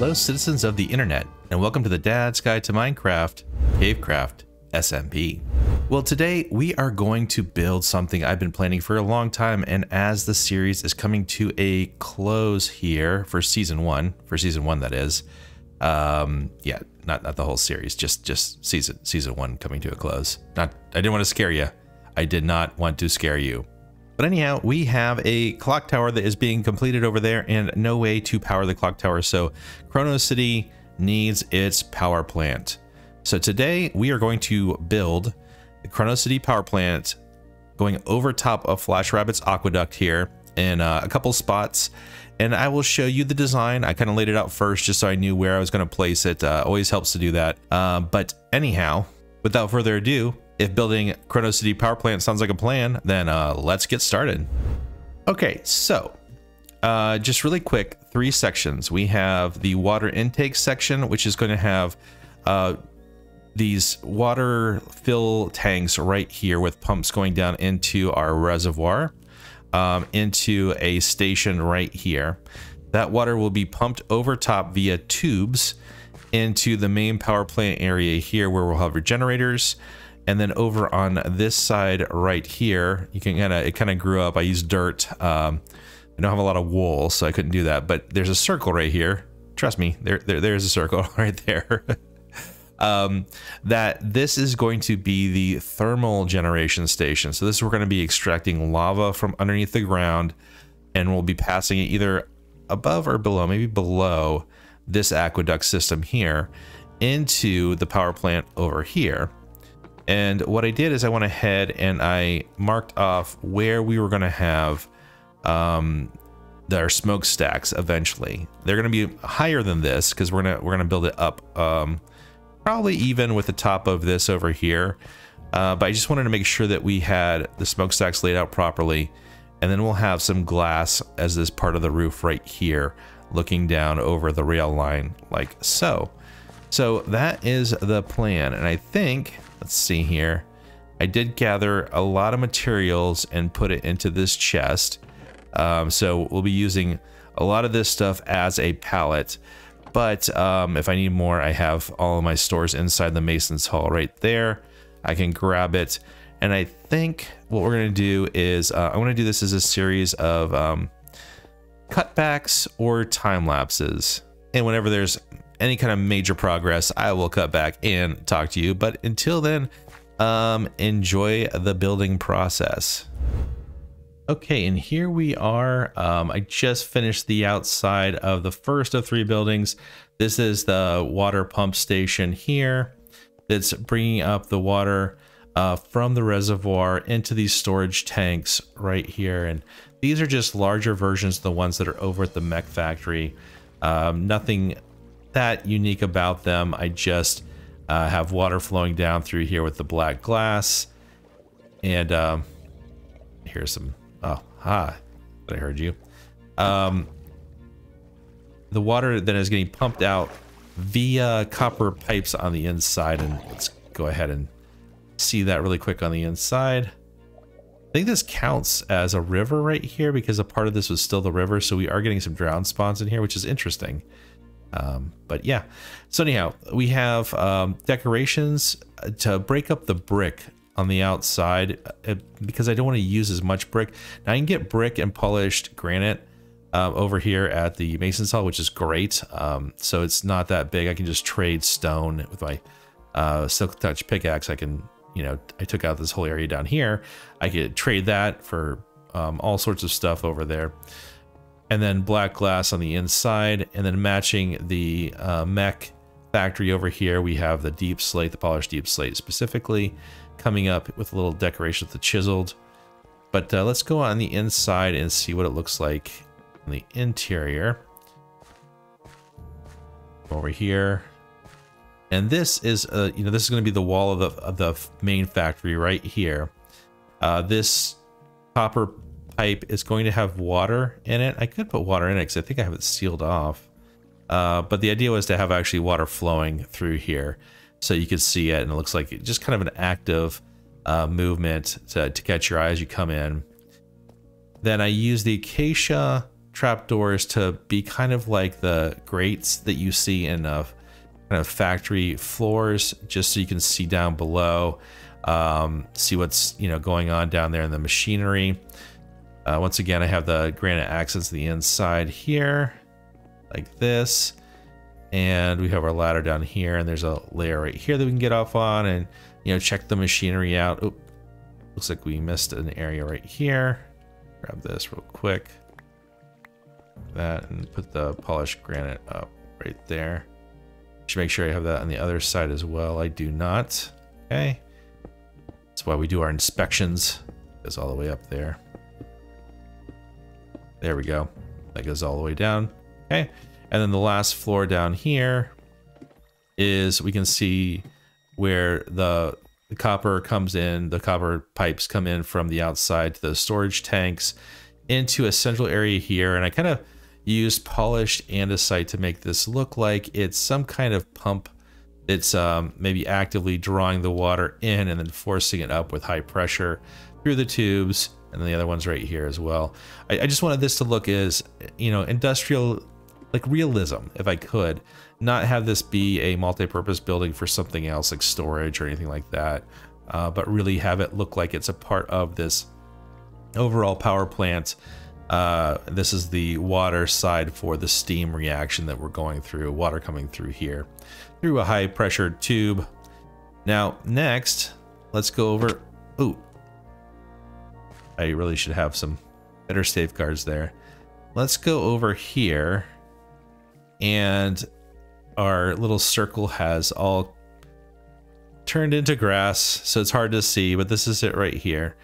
Hello citizens of the internet, and welcome to the Dad's Guide to Minecraft, CaveCraft SMP. Well, today we are going to build something I've been planning for a long time, and as the series is coming to a close here for season one that is, yeah, not the whole series, just season one coming to a close. I didn't want to scare you. I did not want to scare you. But anyhow, we have a clock tower that is being completed over there and no way to power the clock tower. So Chronos City needs its power plant. So today we are going to build the Chronos City power plant going over top of Flash Rabbit's aqueduct here in a couple spots. And I will show you the design. I kind of laid it out first just so I knew where I was going to place it. Always helps to do that. But anyhow, without further ado, if building Chronos City power plant sounds like a plan, then let's get started. Okay, so just really quick, 3 sections. We have the water intake section, which is going to have these water fill tanks right here with pumps going down into our reservoir, into a station right here. That water will be pumped over top via tubes into the main power plant area here, where we'll have regenerators. And then over on this side right here, you can it kind of grew up. I used dirt. I don't have a lot of wool, so I couldn't do that. But there's a circle right here. Trust me, there's a circle right there. That this is going to be the thermal generation station. So this, we're going to be extracting lava from underneath the ground, and we'll be passing it either above or below, maybe below this aqueduct system here, into the power plant over here. And what I did is I went ahead and I marked off where we were going to have our smokestacks eventually. They're going to be higher than this because we're gonna build it up probably even with the top of this over here. But I just wanted to make sure that we had the smokestacks laid out properly, and then we'll have some glass as this part of the roof right here, looking down over the rail line like so. So that is the plan, and I think, let's see here, I did gather a lot of materials and put it into this chest. So we'll be using a lot of this stuff as a pallet, but if I need more, I have all of my stores inside the Mason's Hall right there. I can grab it, and I think what we're going to do is I want to do this as a series of cutbacks or time lapses, and whenever there's any kind of major progress, I will cut back and talk to you. But until then, enjoy the building process. Okay, and here we are. I just finished the outside of the first of 3 buildings. This is the water pump station here that's bringing up the water from the reservoir into these storage tanks right here. And these are just larger versions of the ones that are over at the Mech factory. Nothing that unique about them. I just have water flowing down through here with the black glass, and here's some, oh hi, I heard you. The water then is getting pumped out via copper pipes on the inside, and let's go ahead and see that really quick on the inside. I think this counts as a river right here because a part of this was still the river, so we are getting some drown spawns in here, which is interesting. But yeah, so anyhow, we have decorations to break up the brick on the outside because I don't want to use as much brick. Now I can get brick and polished granite over here at the Mason's Hall, which is great. So it's not that big. I can just trade stone with my Silk Touch pickaxe. I can, you know, I took out this whole area down here. I could trade that for all sorts of stuff over there. And then black glass on the inside, and then matching the Mech factory over here, we have the deep slate, the polished deep slate specifically, coming up with a little decoration with the chiseled. But let's go on the inside and see what it looks like on the interior. Over here, and this is you know, this is going to be the wall of the main factory right here. This copper pipe is going to have water in it. I could put water in it because I think I have it sealed off. But the idea was to have actually water flowing through here so you could see it, and it looks like just kind of an active movement to catch your eye as you come in. Then I use the acacia trapdoors to be kind of like the grates that you see in kind of factory floors, just so you can see down below, see what's going on down there in the machinery. Once again, I have the granite accents to the inside here, like this, and we have our ladder down here, and there's a layer right here that we can get off on and check the machinery out. Oop, looks like we missed an area right here. Grab this real quick, that, and put the polished granite up right there. Should make sure I have that on the other side as well. I do not. Okay, that's why we do our inspections. It goes all the way up there. There we go. That goes all the way down. Okay, and then the last floor down here is, we can see where the copper comes in. The copper pipes come in from the outside to the storage tanks into a central area here, and I kind of used polished andesite to make this look like it's some kind of pump that's maybe actively drawing the water in and then forcing it up with high pressure through the tubes, and then the other one's right here as well. I just wanted this to look as industrial, like realism, if I could, not have this be a multi-purpose building for something else like storage or anything like that, but really have it look like it's a part of this overall power plant. This is the water side for the steam reaction that we're going through, water coming through here through a high pressure tube. Now next, let's go over, ooh, I really should have some better safeguards there. Let's go over here, and our little circle has all turned into grass, so it's hard to see, but this is it right here.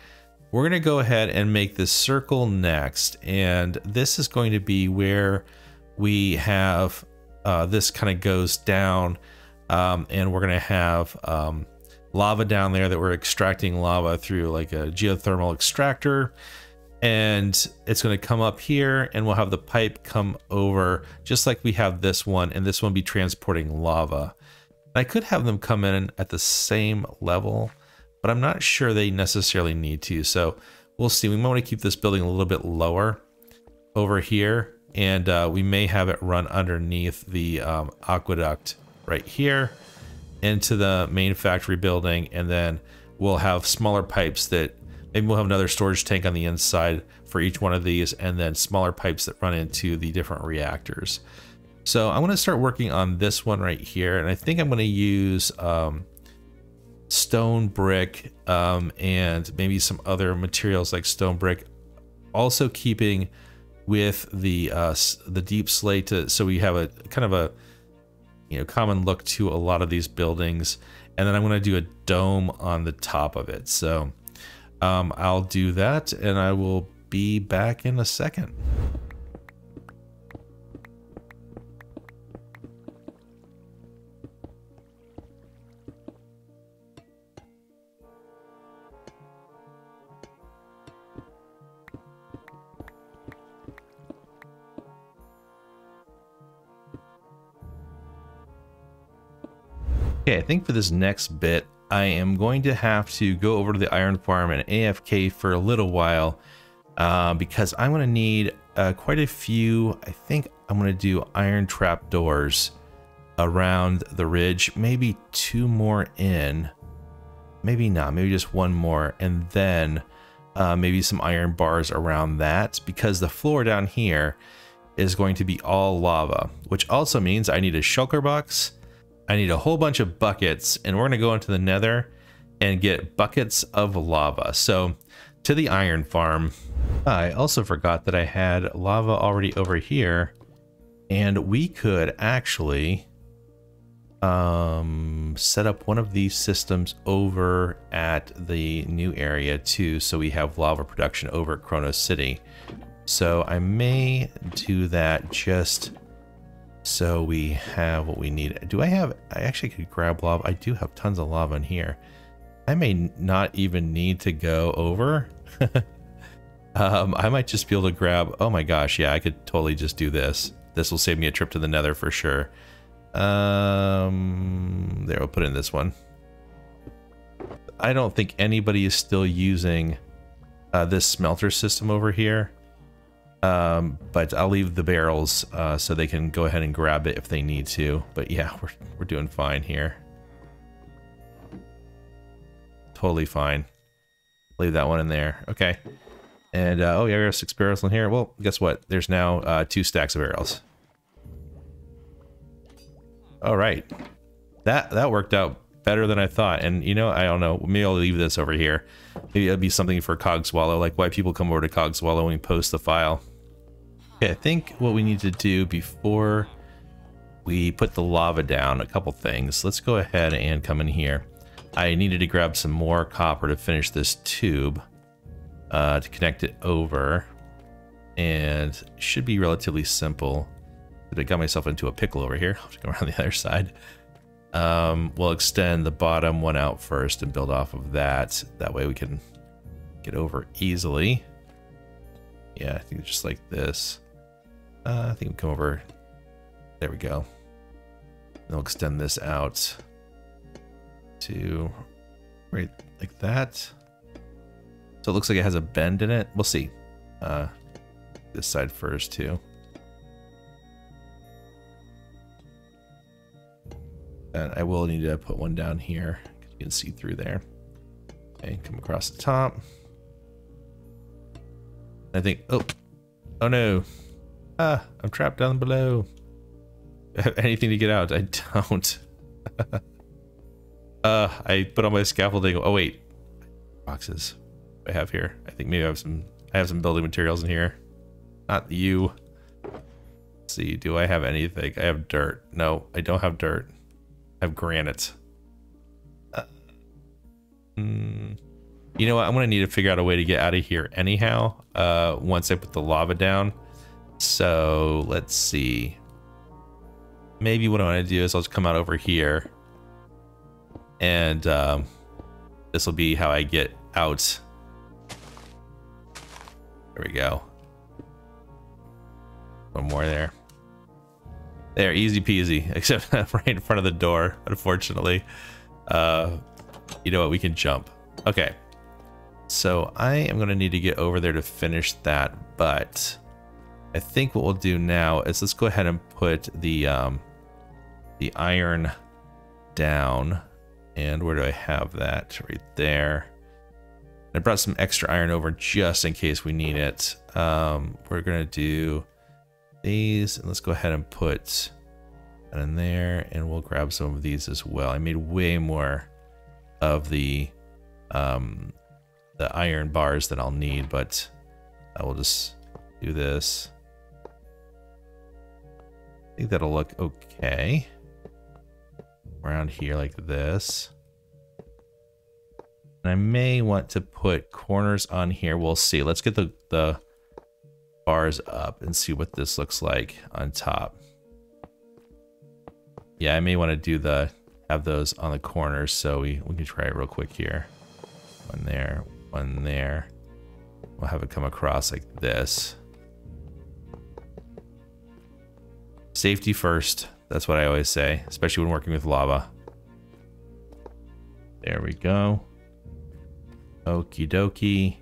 We're going to go ahead and make this circle next, and this is going to be where we have this kind of goes down, and we're going to have lava down there that we're extracting lava through like a geothermal extractor, and it's going to come up here, and we'll have the pipe come over just like we have this one, and this one be transporting lava. I could have them come in at the same level, but I'm not sure they necessarily need to, so we'll see. We might want to keep this building a little bit lower over here, and we may have it run underneath the aqueduct right here into the main factory building, and then we'll have smaller pipes that maybe we'll have another storage tank on the inside for each one of these, and then smaller pipes that run into the different reactors. So I'm going to start working on this one right here, and I think I'm going to use stone brick and maybe some other materials like stone brick, also keeping with the deep slate so we have a kind of a common look to a lot of these buildings. And then I'm going to do a dome on the top of it. So I'll do that, and I will be back in a second. Okay, I think for this next bit, I am going to have to go over to the iron farm and AFK for a little while because I'm going to need quite a few. I think I'm going to do iron trapdoors around the ridge, maybe 2 more in, maybe not, maybe just 1 more, and then maybe some iron bars around that, because the floor down here is going to be all lava, which also means I need a shulker box. I need a whole bunch of buckets, and we're going to go into the nether and get buckets of lava. So to the iron farm. I also forgot that I had lava already over here, and we could actually set up one of these systems over at the new area too, so we have lava production over at Chronos City. So I may do that just so we have what we need. I actually could grab lava. I do have tons of lava in here. I may not even need to go over. I might just be able to grab, oh my gosh, yeah, I could totally just do this. This will save me a trip to the nether for sure. There, we'll put in this one. I don't think anybody is still using this smelter system over here. But I'll leave the barrels so they can go ahead and grab it if they need to. But yeah, we're doing fine here. Totally fine. Leave that one in there. Okay. And oh yeah, we have 6 barrels in here. Well, guess what? There's now 2 stacks of barrels. All right, that worked out better than I thought. And you know, I don't know. Maybe I'll leave this over here. Maybe it'll be something for Cogswallow, like why people come over to Cogswallow and post the file. Okay, I think what we need to do before we put the lava down, a couple things. Let's go ahead and come in here. I needed to grab some more copper to finish this tube to connect it over, and it should be relatively simple. I got myself into a pickle over here. I'll have to go around the other side. We'll extend the bottom one out first and build off of that. That way we can get over easily. Yeah, I think just like this. I think we come over. There we go. And we'll extend this out to right like that. So it looks like it has a bend in it. We'll see. This side first too. And I will need to put one down here because you can see through there. Okay, come across the top. I think, oh no. I'm trapped down below. Anything to get out? I don't. I put on my scaffolding. Oh wait, boxes I have here. I think maybe I have some building materials in here. Not you. Let's see, do I have anything? I have dirt. No, I don't have dirt. I have granite. You know what? I'm gonna need to figure out a way to get out of here anyhow. Once I put the lava down. So let's see. Maybe what I want to do is I'll just come out over here, and this will be how I get out. There we go. One more there. There, easy peasy, except right in front of the door, unfortunately. You know what, we can jump. Okay, so I am gonna need to get over there to finish that, but I think what we'll do now is let's go ahead and put the iron down. And where do I have that? Right there. I brought some extra iron over just in case we need it. We're gonna do these, and let's go ahead and put that in there, and we'll grab some of these as well. I made way more of the iron bars that I'll need, but I will just do this. I think that'll look okay around here like this. And I may want to put corners on here. We'll see. Let's get the bars up and see what this looks like on top. Yeah, I may want to have those on the corners, so we can try it real quick here. One there, one there. We'll have it come across like this. Safety first. That's what I always say, especially when working with lava. There we go. Okie dokie.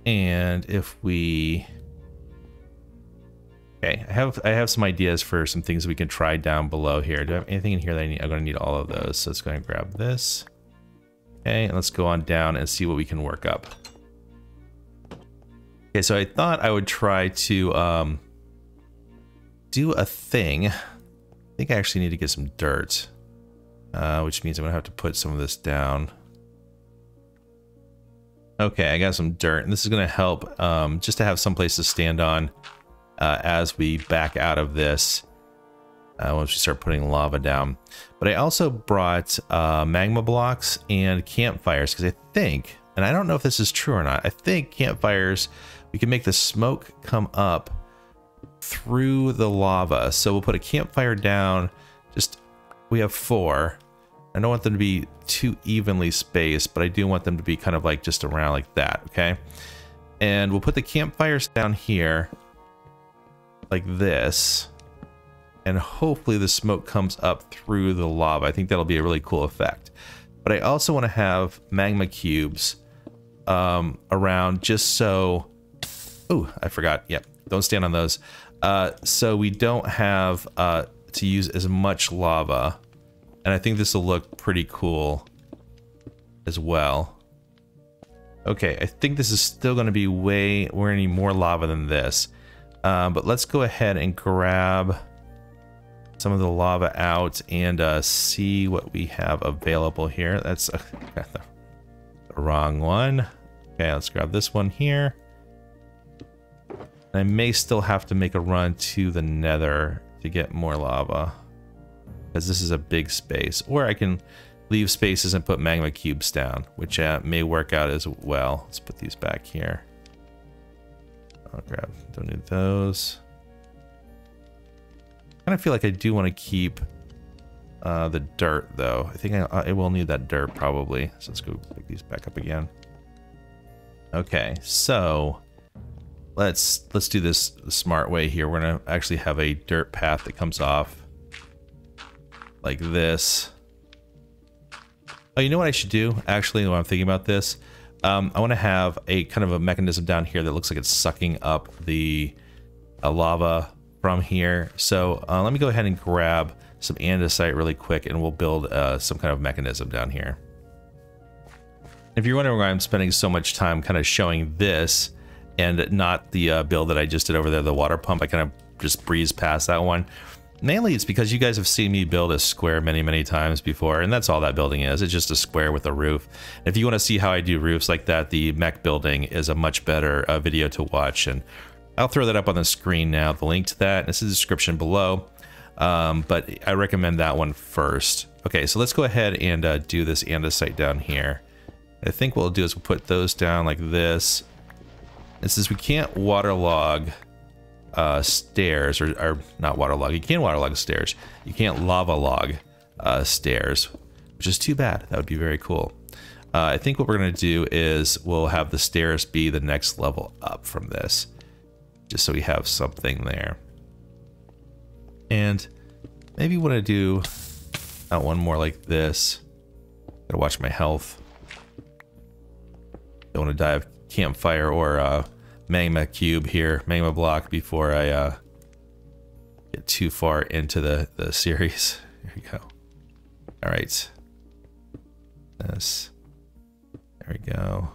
And if we... Okay, I have some ideas for some things we can try down below here. Do I have anything in here that I'm going to need all of those? So let's go ahead and grab this. Okay, and let's go on down and see what we can work up. Okay, so I thought I would try to do a thing. I think I actually need to get some dirt, which means I'm going to have to put some of this down. Okay, I got some dirt, and this is going to help just to have some place to stand on as we back out of this once we start putting lava down. But I also brought magma blocks and campfires because I think, and I don't know if this is true or not, I think campfires, we can make the smoke come up through the lava. So we'll put a campfire down. We have 4. I don't want them to be too evenly spaced, but I do want them to be kind of like just around like that, okay? And we'll put the campfires down here like this, and hopefully the smoke comes up through the lava. I think that'll be a really cool effect. But I also want to have magma cubes around, just so... Oh, I forgot. Yep. don't stand on those. So we don't have to use as much lava. And I think this will look pretty cool as well. Okay, I think this is still going to be we're going to need more lava than this. But let's go ahead and grab some of the lava out and see what we have available here. That's the wrong one. Okay, let's grab this one here. I may still have to make a run to the nether to get more lava, because this is a big space. Or I can leave spaces and put magma cubes down, which may work out as well. Let's put these back here. I'll grab, don't need those. I kind of feel like I do want to keep the dirt though. I think I will need that dirt probably. So let's go pick these back up again. Okay, so let's do this the smart way here. We're gonna actually have a dirt path that comes off like this. Oh, you know what I should do? Actually, when I'm thinking about this, I want to have a kind of a mechanism down here that looks like it's sucking up the lava from here. So let me go ahead and grab some andesite really quick, and we'll build some kind of mechanism down here. If you're wondering why I'm spending so much time kind of showing this and not the build that I just did over there, the water pump, I kind of just breezed past that one. Mainly it's because you guys have seen me build a square many times before, and that's all that building is. It's just a square with a roof. If you want to see how I do roofs like that, the mech building is a much better video to watch, and I'll throw that up on the screen now, the link to that. It's in the description below, but I recommend that one first. Okay, so let's go ahead and do this andesite down here. I think what we'll do is we'll put those down like this. And since we can't waterlog stairs, or not waterlog, you can waterlog stairs, you can't lava log stairs, which is too bad. That would be very cool. I think what we're going to do is we'll have the stairs be the next level up from this, just so we have something there. And maybe want to do one more like this. Gotta watch my health. Don't want to die of campfire or magma cube here, magma block, before I get too far into the series. Here we go. All right. This. There we go.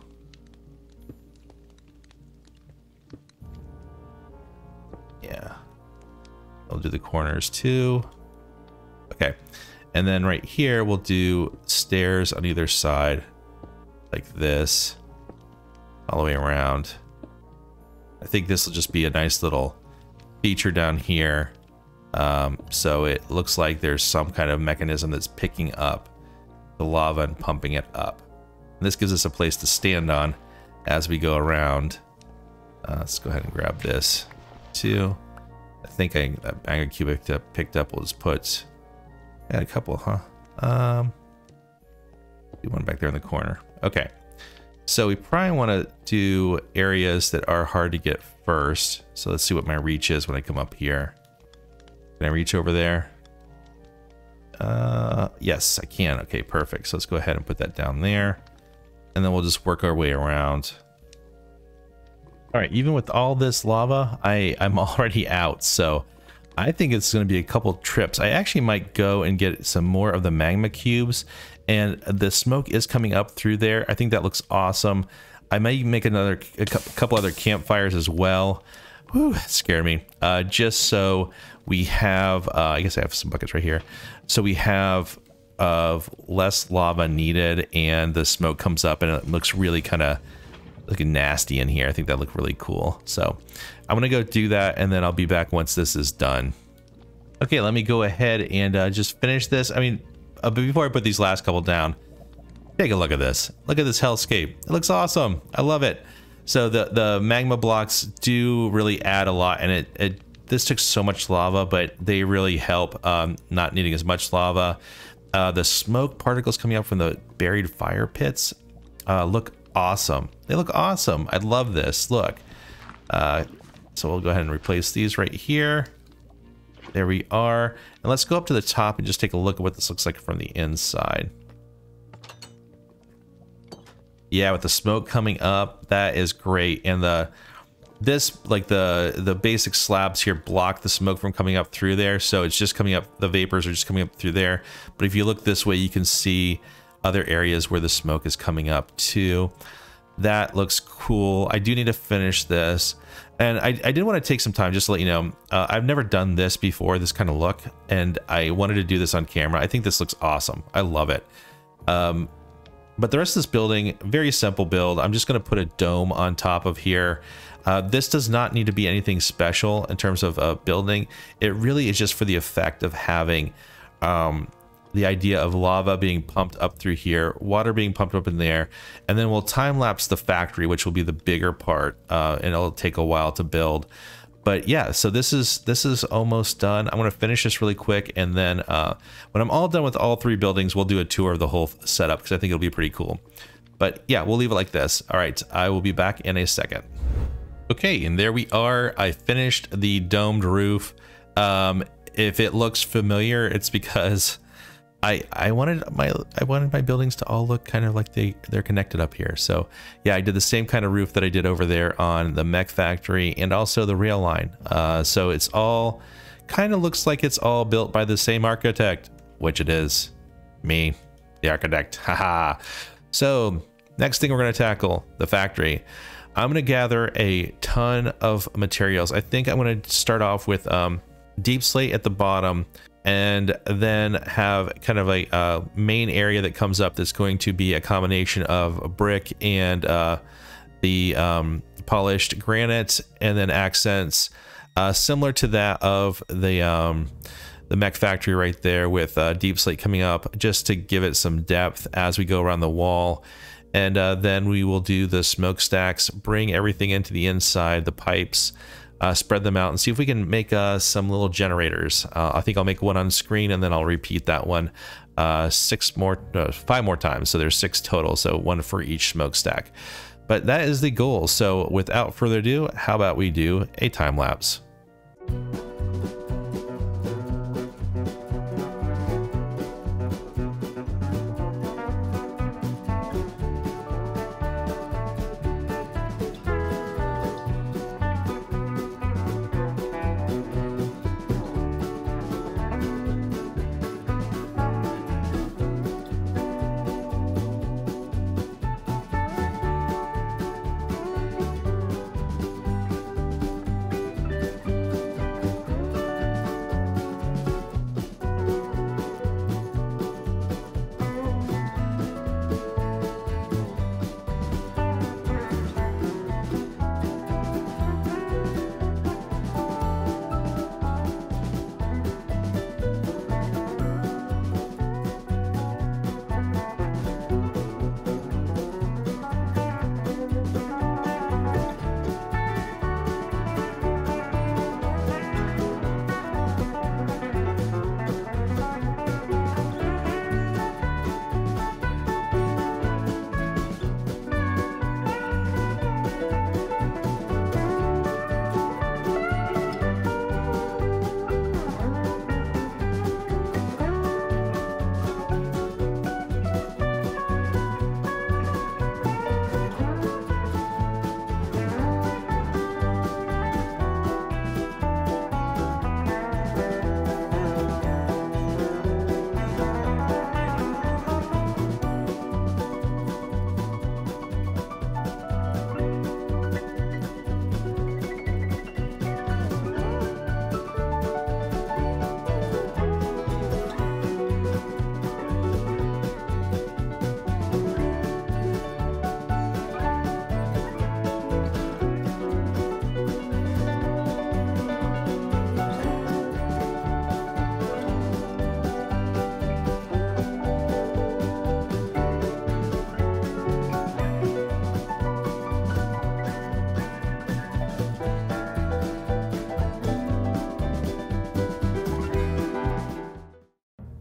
Yeah. I'll do the corners too. Okay. And then right here, we'll do stairs on either side like this, all the way around. I think this will just be a nice little feature down here. So it looks like there's some kind of mechanism that's picking up the lava and pumping it up. And this gives us a place to stand on as we go around. Let's go ahead and grab this too. I think that bag of cubic picked up, we'll just put a couple, huh? Do one back there in the corner. Okay. So we probably want to do areas that are hard to get first. So let's see what my reach is when I come up here. Can I reach over there? Yes, I can. Okay, perfect. So let's go ahead and put that down there. And then we'll just work our way around. All right, even with all this lava, I'm already out. So I think it's going to be a couple trips. I actually might go and get some more of the magma cubes. And the smoke is coming up through there. I think that looks awesome. I may make a couple other campfires as well. Whew, that scared me. Just so we have, I guess I have some buckets right here. So we have less lava needed, and the smoke comes up, and it looks really kind of looking nasty in here. I think that looked really cool. So I'm gonna go do that, and then I'll be back once this is done. Okay, let me go ahead and just finish this. I mean, but before I put these last couple down, take a look at this. Look at this hellscape. It looks awesome. I love it. So the magma blocks do really add a lot, and this took so much lava, but they really help not needing as much lava. The smoke particles coming up from the buried fire pits look awesome. They look awesome. I love this. Look. So we'll go ahead and replace these right here. There we are. And let's go up to the top and just take a look at what this looks like from the inside. Yeah, with the smoke coming up, that is great. And the this, like the basic slabs here, block the smoke from coming up through there, so it's just coming up, the vapors are just coming up through there. But if you look this way, you can see other areas where the smoke is coming up too. That looks cool. I do need to finish this, and I did want to take some time just to let you know, I've never done this before, this kind of look, and I wanted to do this on camera. I think this looks awesome. I love it. But the rest of this building, very simple build. I'm just going to put a dome on top of here. This does not need to be anything special in terms of building. It really is just for the effect of having the idea of lava being pumped up through here, water being pumped up in there, and then we'll time lapse the factory, which will be the bigger part, and it'll take a while to build. But yeah, so this is almost done. I'm going to finish this really quick, and then when I'm all done with all 3 buildings, we'll do a tour of the whole setup, because I think it'll be pretty cool. But yeah, we'll leave it like this. All right, I will be back in a second. Okay, and there we are. I finished the domed roof. If it looks familiar, it's because I wanted my buildings to all look kind of like they're connected up here. So yeah, I did the same kind of roof that I did over there on the Mech factory and also the rail line. So it's all kind of looks like it's all built by the same architect, which it is, me, the architect. Haha. So next thing we're going to tackle, the factory. I'm going to gather a ton of materials. I think I'm going to start off with deep slate at the bottom, and then have kind of a main area that comes up that's going to be a combination of brick and the polished granite, and then accents similar to that of the Mech factory right there, with deep slate coming up just to give it some depth as we go around the wall. And then we will do the smokestacks, bring everything into the inside, the pipes, spread them out, and see if we can make some little generators. I think I'll make one on screen, and then I'll repeat that one 5 more times. So there's 6 total, so 1 for each smokestack. But that is the goal. So without further ado, how about we do a time lapse?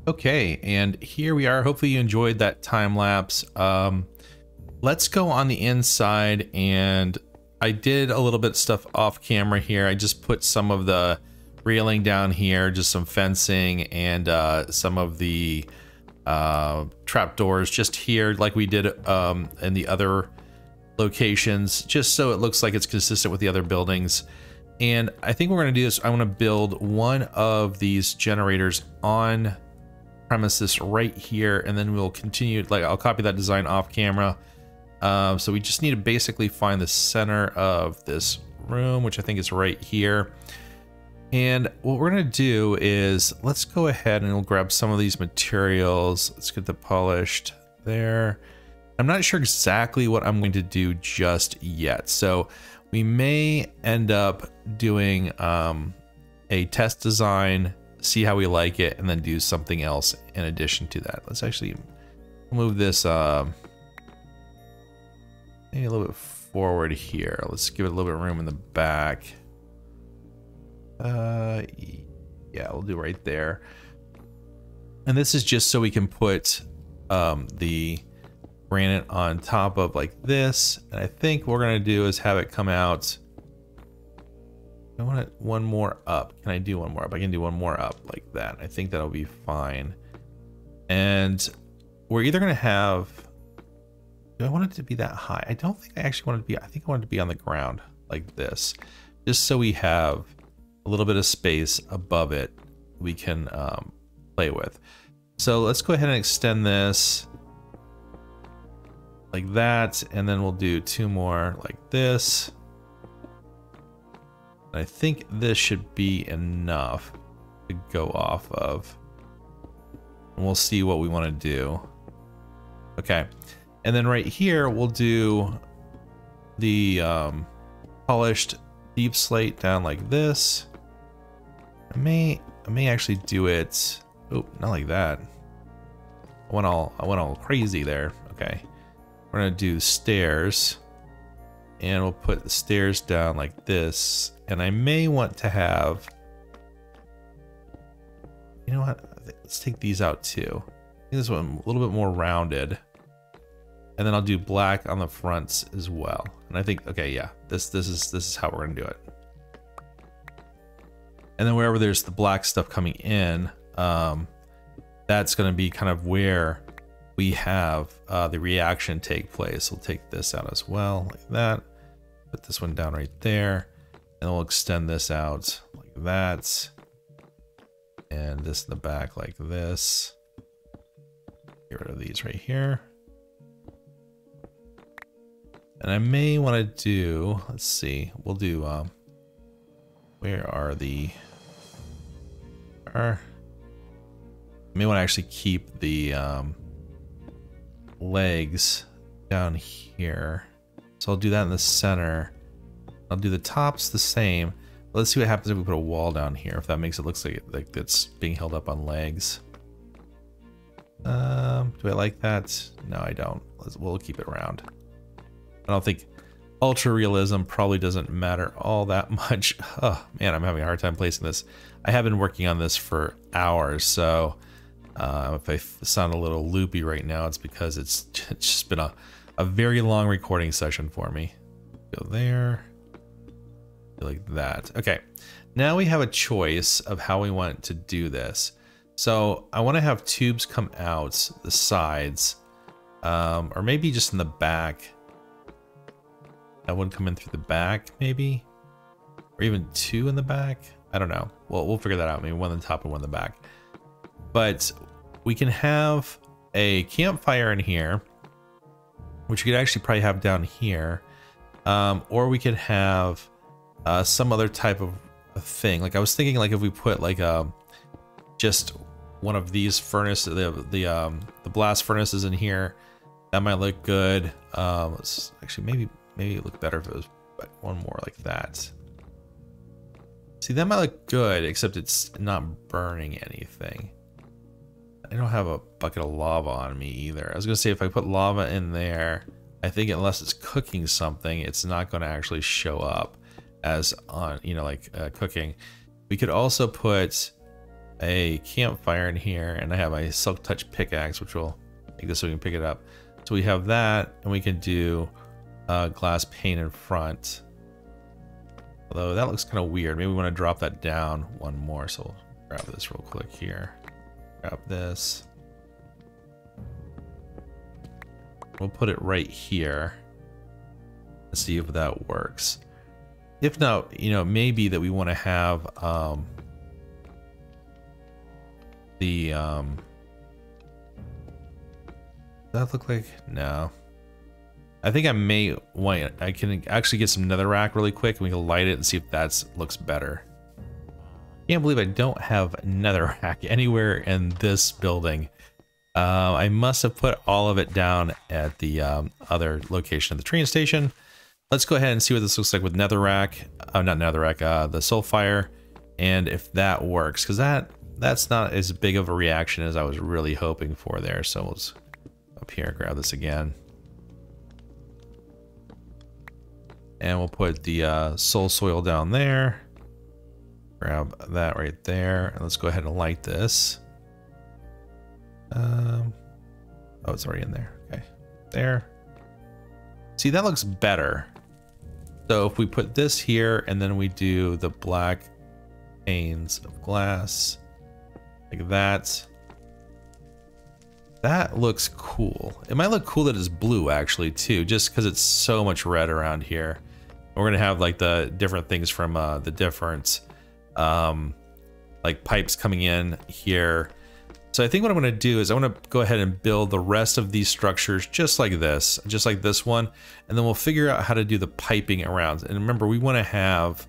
Okay, and here we are. Hopefully you enjoyed that time lapse. Let's go on the inside, and I did a little bit of stuff off camera here. I just put some of the railing down here, just some fencing, and some of the trapdoors just here, like we did in the other locations just so it looks like it's consistent with the other buildings. And I think what we're going to do is I want to build one of these generators on premises right here, and then we'll continue, like I'll copy that design off camera. So we just need to basically find the center of this room, which I think is right here. And what we're going to do is let's go ahead and we'll grab some of these materials. Let's get the polished there. I'm not sure exactly what I'm going to do just yet. So we may end up doing a test design, see how we like it, and then do something else in addition to that. Let's actually move this maybe a little bit forward here. Let's give it a little bit of room in the back. Yeah, we'll do right there. And this is just so we can put the granite on top of like this. And I think what we're gonna do is have it come out. I want it one more up. Can I do one more up? I can do one more up like that. I think that'll be fine. And we're either gonna have, do I want it to be that high? I don't think I actually want it to be, I think I want it to be on the ground like this, just so we have a little bit of space above it we can play with. So let's go ahead and extend this like that, and then we'll do two more like this. I think this should be enough to go off of, and we'll see what we want to do. Okay, and then right here we'll do the polished deep slate down like this. I may actually do it. Oh, not like that. I went all crazy there. Okay, we're gonna do stairs, and we'll put the stairs down like this. And I may want to have, you know what? Let's take these out too. This one a little bit more rounded, and then I'll do black on the fronts as well. And I think, okay, yeah, this is how we're gonna do it. And then wherever there's the black stuff coming in, that's going to be kind of where we have the reaction take place. We'll take this out as well, like that. Put this one down right there, and we'll extend this out like that. And this in the back like this. Get rid of these right here. And I may want to do, let's see, we'll do, where are the, I may want to actually keep the legs down here. So I'll do that in the center. I'll do the tops the same. Let's see what happens if we put a wall down here, if that makes it look like it's being held up on legs. Do I like that? No, I don't. We'll keep it round. I don't think ultra realism probably doesn't matter all that much. Oh man, I'm having a hard time placing this. I have been working on this for hours, so if I sound a little loopy right now, it's because it's just been a very long recording session for me. Go there, like that. Okay, now we have a choice of how we want to do this. So I want to have tubes come out the sides, or maybe just in the back. That would come in through the back, maybe, or even two in the back. I don't know. Well, we'll figure that out. Maybe one on the top and one in the back. But we can have a campfire in here, which we could actually probably have down here, or we could have some other type of thing. Like I was thinking, like if we put like just one of these furnaces, the blast furnaces in here, that might look good. Let's actually maybe it look better if it was one more like that. See, that might look good, except it's not burning anything. I don't have a bucket of lava on me either. I was gonna say if I put lava in there, I think unless it's cooking something, it's not gonna actually show up as on, you know, like cooking. We could also put a campfire in here, and I have my silk touch pickaxe, which will make this so we can pick it up. So we have that, and we can do glass pane in front. Although that looks kind of weird. Maybe we want to drop that down one more. So we'll grab this real quick here. Grab this. We'll put it right here. Let's see if that works. If not, you know, maybe that we want to have that look like, no. I think I may want, I can actually get some netherrack really quick and we can light it and see if that looks better. Can't believe I don't have netherrack anywhere in this building. I must have put all of it down at the other location of the train station. Let's go ahead and see what this looks like with netherrack. Not netherrack, the soulfire, and if that works, because that's not as big of a reaction as I was really hoping for there. So let's up here, grab this again. And we'll put the soul soil down there. Grab that right there. And let's go ahead and light this. Oh, it's already in there. Okay. There. See, that looks better. So if we put this here and then we do the black panes of glass like that. That looks cool. It might look cool that it's blue actually too, just because it's so much red around here. We're gonna have like the different things from the different like pipes coming in here. So I think what I'm gonna do is I wanna go ahead and build the rest of these structures just like this one, and then we'll figure out how to do the piping around. And remember, we're gonna have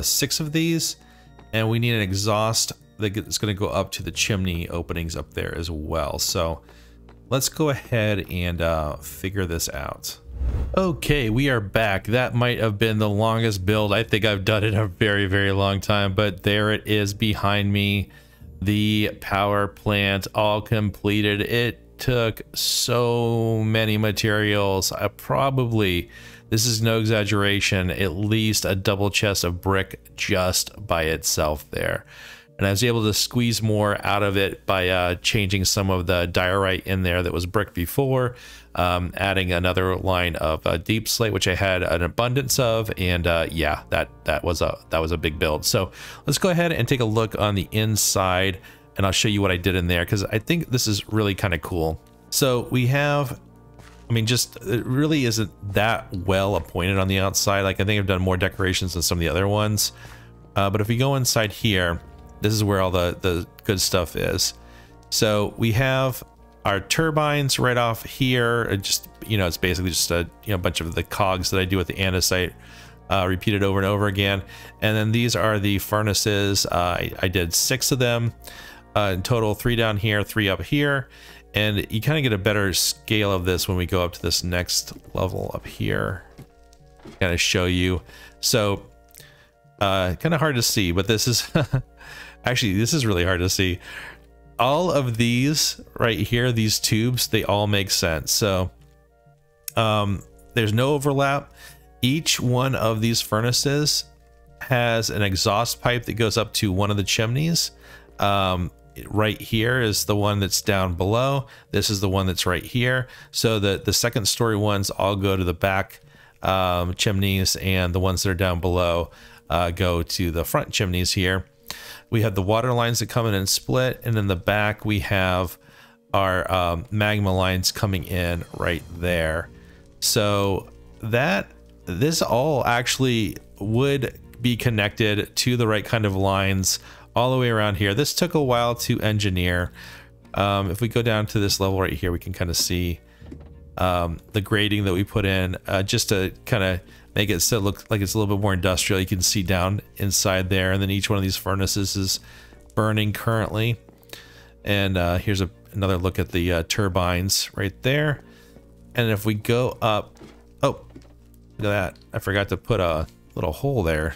6 of these, and we need an exhaust that's gonna go up to the chimney openings up there as well. So let's go ahead and figure this out. Okay, we are back. That might have been the longest build I think I've done in a very, very long time, but there it is behind me. The power plant all completed. It took so many materials. This is no exaggeration, at least a double chest of brick just by itself there. And I was able to squeeze more out of it by changing some of the diorite in there that was brick before, adding another line of deep slate, which I had an abundance of, and yeah, that was a big build. So let's go ahead and take a look on the inside, and I'll show you what I did in there, because I think this is really kind of cool. So we have, I mean, just it really isn't that well appointed on the outside. Like I think I've done more decorations than some of the other ones, but if we go inside here, this is where all the good stuff is. So we have our turbines right off here. Just, you know, it's basically just a bunch of the cogs that I do with the andesite repeated over and over again. And then these are the furnaces. I did 6 of them in total, 3 down here, 3 up here. And you kind of get a better scale of this when we go up to this next level up here. Kind of show you. So kind of hard to see, but this is actually, this is really hard to see. All of these right here, these tubes, they all make sense. So there's no overlap. Each one of these furnaces has an exhaust pipe that goes up to one of the chimneys. Right here is the one that's down below. This is the one that's right here. So the second story ones all go to the back chimneys, and the ones that are down below go to the front chimneys here. We have the water lines that come in and split, and in the back we have our magma lines coming in right there. So this all actually would be connected to the right kind of lines all the way around here. This took a while to engineer. If we go down to this level right here, we can kind of see the grading that we put in just to kind of make it so look like it's a little bit more industrial. You can see down inside there, and then each one of these furnaces is burning currently. And here's another look at the turbines right there. And if we go up, oh, look at that, I forgot to put a little hole there.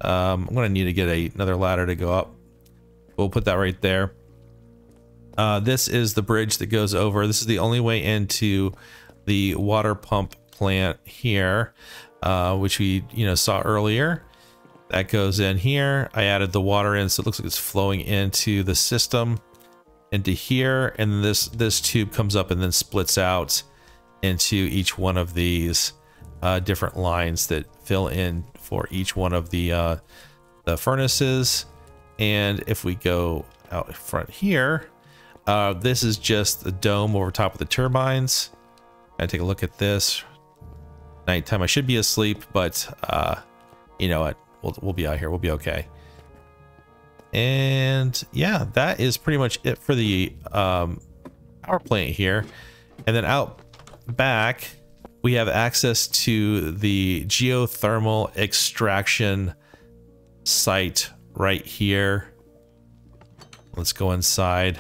I'm gonna need to get another ladder to go up. We'll put that right there. This is the bridge that goes over. This is the only way into the water pump plant here, which we saw earlier. That goes in here. I added the water in, so it looks like it's flowing into the system, into here, and this tube comes up and then splits out into each one of these different lines that fill in for each one of the furnaces. And if we go out front here, this is just the dome over top of the turbines. And take a look at this. Nighttime. I should be asleep, but you know what? We'll be out here. We'll be okay. And yeah, that is pretty much it for the power plant here. And then out back, we have access to the geothermal extraction site right here. Let's go inside.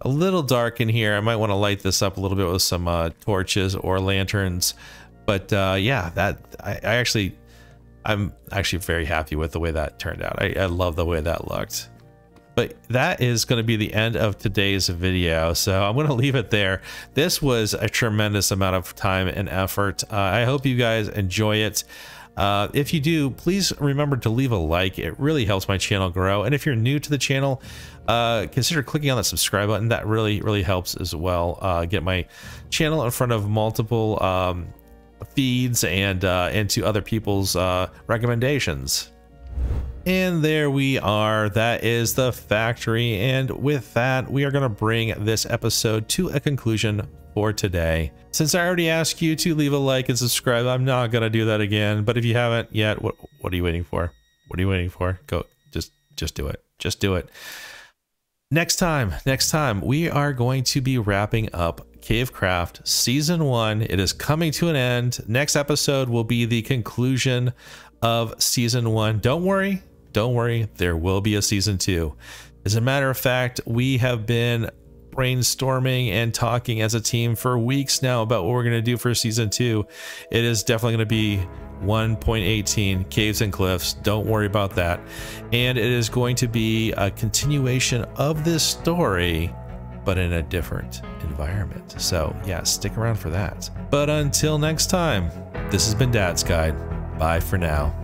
A little dark in here. I might want to light this up a little bit with some torches or lanterns. But yeah, I'm actually very happy with the way that turned out. I love the way that looked. But that is going to be the end of today's video, so I'm going to leave it there. This was a tremendous amount of time and effort. I hope you guys enjoy it. If you do, please remember to leave a like. It really helps my channel grow. And if you're new to the channel, consider clicking on that subscribe button. That really helps as well. Get my channel in front of multiple feeds and to other people's recommendations. And there we are. That is the factory. And with that, we are going to bring this episode to a conclusion for today. Since I already asked you to leave a like and subscribe, I'm not going to do that again. But if you haven't yet, what are you waiting for? What are you waiting for? Go, just do it. Just do it. Next time, we are going to be wrapping up CaveCraft Season 1. It is coming to an end. Next episode will be the conclusion of Season 1. Don't worry, there will be a Season 2. As a matter of fact, we have been brainstorming and talking as a team for weeks now about what we're going to do for Season 2. It is definitely going to be 1.18 Caves and Cliffs. Don't worry about that. And it is going to be a continuation of this story, but in a different environment. So yeah, stick around for that. But until next time, this has been Dad's Guide. Bye for now.